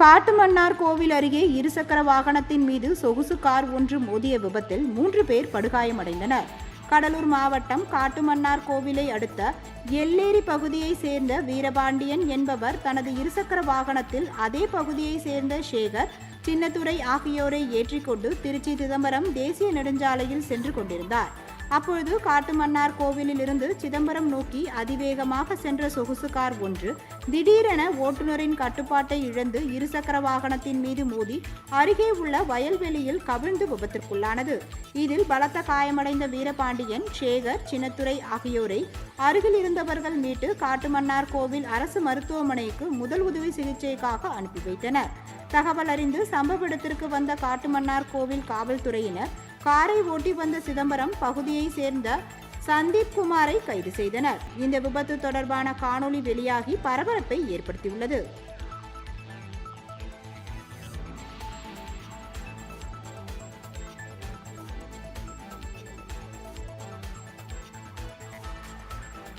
காட்டுமன்னார் கோவில் அருகே இருசக்கர வாகனத்தின் மீது சொகுசு கார் ஒன்று மோதிய விபத்தில் 3 பேர் படுகாயமடைந்தனர். கடலூர் மாவட்டம் காட்டுமன்னார் கோவிலை அடுத்த எல்லேரி பகுதியை சேர்ந்த வீரபாண்டியன் என்பவர் தனது இருசக்கர வாகனத்தில் அதே பகுதியை சேர்ந்த சேகர், சின்னத்துரை ஆகியோரை ஏற்றிக்கொண்டு திருச்சி சிதம்பரம் தேசிய நெடுஞ்சாலையில் சென்று கொண்டிருந்தார். அப்பொழுது காட்டுமன்னார் கோவிலில் இருந்து சிதம்பரம் நோக்கி அதிவேகமாக சென்ற சொகுசு கார் ஒன்று திடீரென ஓட்டுநரின் கட்டுப்பாட்டை இழந்து இருசக்கர வாகனத்தின் மீது மோதி அருகே உள்ள வயல்வெளியில் கவிழ்ந்து விபத்திற்குள்ளானது. இதில் பலத்த காயமடைந்த வீரபாண்டியன், சேகர், சின்னத்துரை ஆகியோரை அருகில் இருந்தவர்கள் மீட்டு காட்டுமன்னார் கோவில் அரசு மருத்துவமனைக்கு முதல் உதவி சிகிச்சைக்காக அனுப்பி வைத்தனர். தகவல் அறிந்து சம்பவ இடத்திற்கு வந்த காட்டுமன்னார் கோவில் காவல்துறையினர் காரை ஓட்டி வந்த சிதம்பரம் பகுதியை சேர்ந்த சந்தீப் குமாரை கைது செய்தனர். இந்த விபத்து தொடர்பான காணொளி வெளியாகி பரபரப்பை ஏற்படுத்தியுள்ளது.